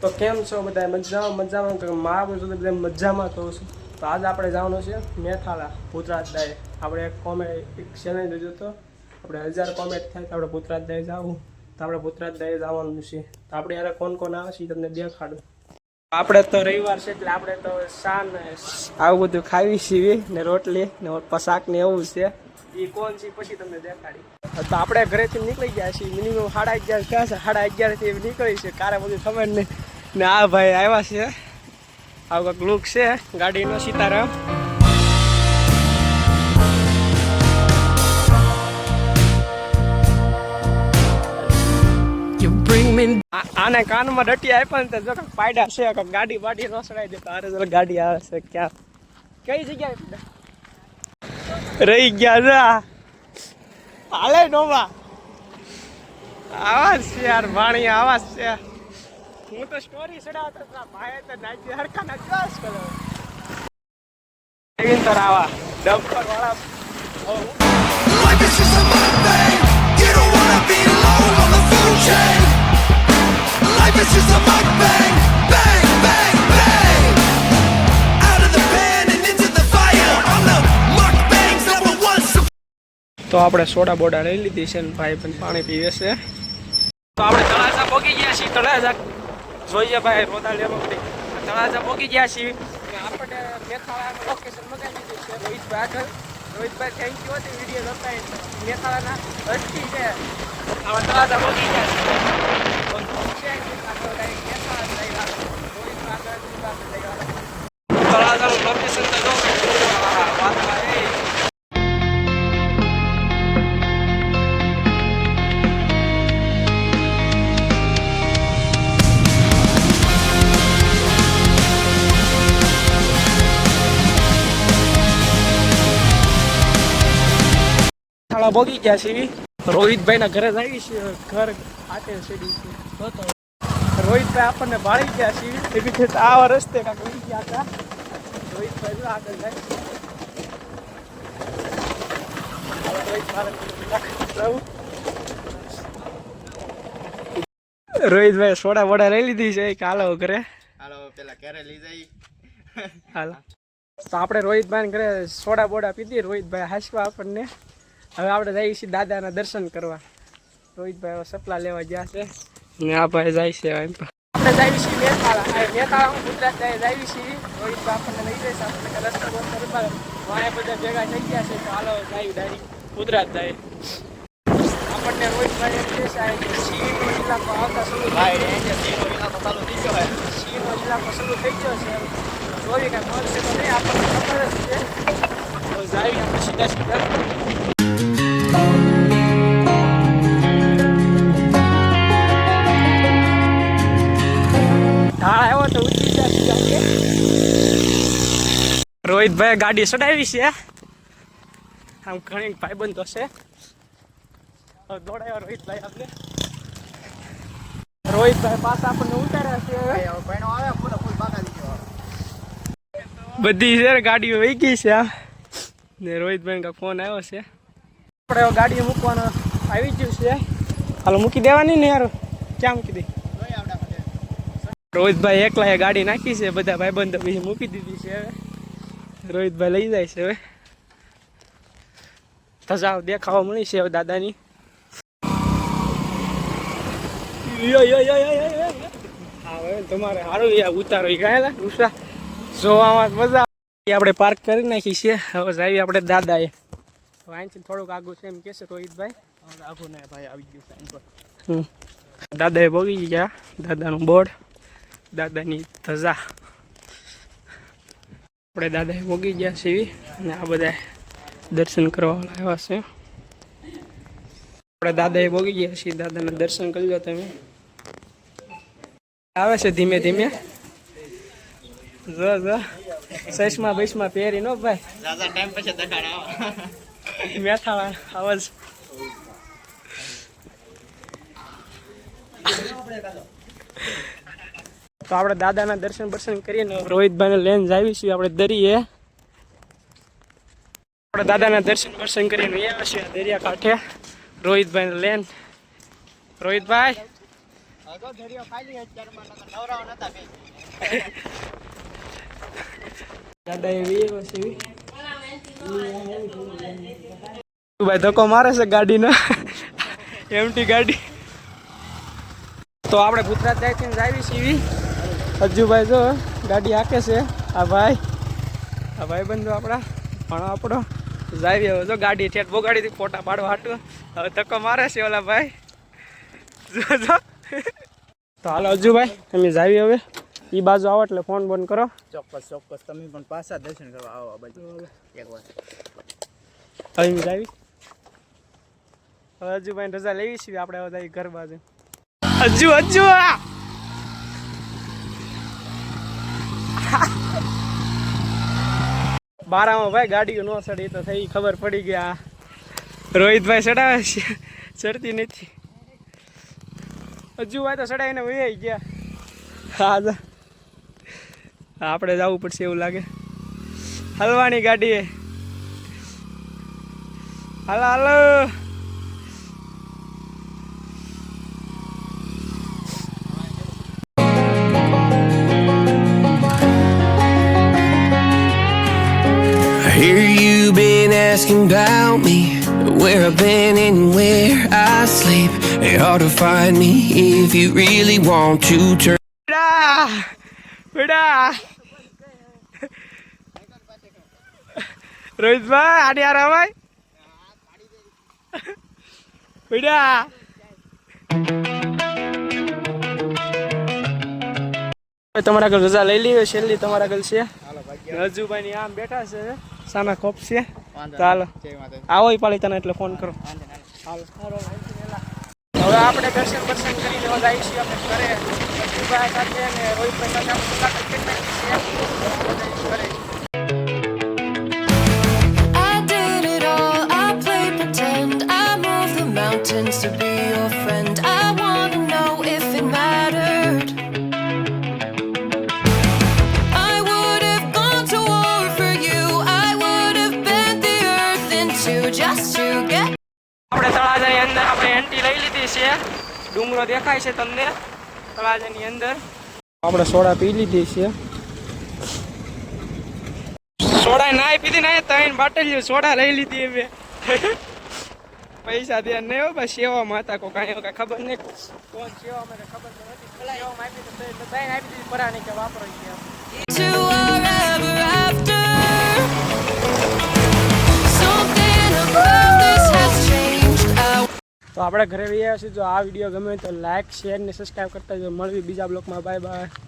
તો કેમ છો બધા? મજામાં કે મારા બધા મજામાં કહું છું. તો આજે આપણે જવાનું છે મેથાળા ભૂતરાજદાએ. આપણે એક ચેલેન્જ લીધો હતો, આપણે 1000 કોમેન્ટ થાય તો આપણે ભૂતરાજદાએ જવું. તો આપણે ભૂતરાજદાએ જવાનું છે. તો આપણે યાર કોણ આવે છે તમને દેખાડું. આપણે તો રવિવાર છે એટલે આપણે તો શાન આવું બધું ખાવી છીએ ને રોટલી ને શાક ને એવું છે. એ કોણ છે પછી તમને દેખાડી. તો આપણે ઘરેથી નીકળી ગયા છીએ મિનિમમ 11:30 ક્યાં છે 11:30 થી નીકળી છે કારે બધું ખબર નહીં ને આ ભાઈ આવ્યા છે આવું કંઈક લુક છે ગાડીનો સીતારામ. આને કાનમાં ડટી આપ્યા ને જો કંઈક પાયડા છે કંઈક ગાડી બાડી ન સડાઈ દેતા. અરે જો ગાડી આવે છે ક્યાં કઈ જગ્યાએ રહી ગયા જા હાલે નોવા આવાજ છે યાર વાણી આવાજ છે. હું તો સ્ટોરી ચડાવતો હતો ભાઈ તો નાચી હરકા નાચવાસ કરો એવિન્ટર આવા ડમ્પર વાળા. Life is just a mundane. You don't wanna be alone on the food chain. Life is just a mundane. Bang bang bang. Out of the pan and into the fire. I'm the mukbangs number one. તો આપણે soda બોડા લઈ લીધી છે ને ભાઈ પણ પાણી પીવે છે. તો આપણે તળાજા પોગી ગયા છીએ. તળાજા જોઈએ ભાઈ રોદા લેવા પડી. તળાજા પોગી ગયા છીએ. આપણે મેથાળાનું લોકેશન મગાવી દીધું છે રોહિતભાઈ આગળ. રોહિતભાઈ થેન્ક યુ હતી વિડીયો જોતા મેથાળાના અટકી છે. આપણે તળાજા પોગી ગયા છીએ. તળાજાનું લોકેશન તો જો ભોગી ગયા છે. રોહિતભાઈ ના ઘરે આવી છે. ઘર આટે સીડી છે. રોહિતભાઈ આપણને ભાળી ગયા છે. એ બી આવા રસ્તે કાંક ઉડી ગયા હતા. રોહિતભાઈ આગળ જાય. રોહિતભાઈ સોડા બોડા લઈ લીધી છે કે હાલો ઘરે હાલો પેલા ઘરે લઈ જઈ હાલો. તો આપણે રોહિતભાઈ ઘરે સોડા બોડા પીધી. રોહિતભાઈ હાસવા આપણને. હવે આપણે જઈએ છીએ દાદાના દર્શન કરવા. રોહિતભાઈ સપલા લેવા ગયા છે ને આ ભાઈ જાય છે. આપણે જઈએ છીએ મેથાળા. મેથાળા ગુજરાત જઈએ છીએ. રોહિતભાઈ આપણને લઈ જઈશ. આપણે રસ્તો બંધ કરવા વાયા બધા ભેગા થઈ ગયા છે. તો હાલો જાય ડાયરી ગુજરાત જાય. આપણને રોહિતભાઈ એમ કહે છે સિંહનો ઇલાકો આવતા શરૂ સિંહનો ઇલાકો ચાલુ થઈ ગયો. સિંહનો ઇલાકો શરૂ થઈ ગયો છે. જોઈ કાંઈ મળશે તો નહીં આપણને ખબર જ છે. તો જાય આપણે સીધા સીધા રોહિતભાઈ ગાડી ચડાવી છે. આમ ઘણી ભાઈબંધો છે. દોડાયો રોહિતભાઈ આપણે. રોહિતભાઈ પાછા આપણને ઉતાર્યા છે. બધી છે ગાડીઓ વહી ગઈ છે. ને રોહિતભાઈ કા ફોન આવ્યો છે. આપણે ગાડી મૂકવાનો આવી ગયું છે. હાલો મૂકી દેવાની ને યાર. ક્યાં મૂકી દે? રોહિતભાઈ એકલા એ ગાડી નાખી છે. બધા ભાઈબંધો બીજી મૂકી દીધી છે. હવે રોહિતભાઈ લઈ જાય છે. હવે ધજાઓ દેખાવા મળી છે હવે દાદાની. તમારે સારું ઉતારો ગયા ઉષા જોવામાં મજા આવે. આપણે પાર્ક કરી નાખી છે. હવે જાય આપણે દાદાએ. અહીંથી થોડુંક આગું છે એમ કે છે રોહિતભાઈ. આગું ને ભાઈ આવી ગયું. દાદાએ ભોગી ગયા. દાદાનું બોર્ડ દાદાની ધજા આપણે દાદાએ ભોગી ગયા છીએ. અને આ બધા દર્શન કરવા આવ્યા છે. આપણે દાદાએ ભોગી ગયા છીએ. દાદાના દર્શન કરી લો તમે. આવે છે ધીમે ધીમે. જો જો ચશ્મા બસમાં પહેરી નો ભાઈ ટાઈમ પછી દેખાડ મેથાળા આવાજ. તો આપણે દાદાના દર્શન કરીને રોહિતભાઈને લઈને જાવી છીએ આપણે દરિયે. આપણે દાદાના દર્શન કરીને આવ્યા છીએ દરિયા કાંઠે રોહિતભાઈને લઈને. રોહિતભાઈ ભાઈ ધક્કો મારે છે ગાડીનો એમટી ગાડી તો આપણે ગુજરાત જાય આવી છીએ અજુભાઈ જો ગાડી હાકે છે આ ભાઈ બંધો આપણા પણ આપણો જાય હવે જો ગાડી ઠેઠ બોગાડી ફોટા પાડવા હાટું હવે ધક્કો મારે છે ઓલા ભાઈ જો તો હાલો અજુભાઈ તમે જાવી હવે એ બાજુ આવો એટલે ફોન બોન કરો ચોક્કસ તમે પણ પાછા દર્શન કરવા આવો આ બાજુ એકવાર હવે જાવી અજુભાઈ રજા લેવી છીએ આપણે હવે જઈએ ઘર બાજુ અજુ બારામાં ભાઈ ગાડીઓ ન ચડી તો થઈ ખબર પડી ગયા રોહિતભાઈ ચડાવે છે ચડતી નથી અજુભાઈ તો ચડાવીને વહી ગયા હા આપણે જવું પડશે એવું લાગે હલવાની ગાડી હાલો Hear you been asking about me, where I've been and where I sleep. It's hard to find me if you really want to turn. રોહિતભાઈ આડી આ ભાઈ તમારા ઘર રજા લઈ લઈએ છેલ્લી તમારા ઘર છે રજુભાઈ ની આમ બેઠા છે સાના ખોપ છે ચાલો આવો પાલી તને એટલે ફોન કરો હવે આપણે દર્શન કરી લેવા જઈએ છીએ આપણે ઘરે રજુભાઈ સાથે અને રોહિતભાઈ સાથે to be your friend. I wanna know if it mattered. I would have gone to war for you. I would have bent the earth in two just to get. આપણે તળાજાની અંદર આપણે એન્ટ્રી લઈ લીધી છે ડુંગરો દેખાય છે તમને તળાજાની અંદર આપણે સોડા પી લીધી છે સોડા નાય પીધી ના ત્રણ બાટલીઓ સોડા લઈ લીધી હવે પૈસા ધ્યાન નહીં હો બસ સેવામાં હતા કોઈ કાંઈ ખબર નહીં કોણ સેવામાં ખબર નથી સેવામાં આપી તો ત્રણ આપી દીધી પરાણી કે વાપરો તો આપણે ઘરે રહ્યા છીએ જો આ વિડીયો ગમે તો લાઈક શેર ને સબસ્ક્રાઈબ કરતા જો મળવી બીજા બ્લોગમાં બાય બાય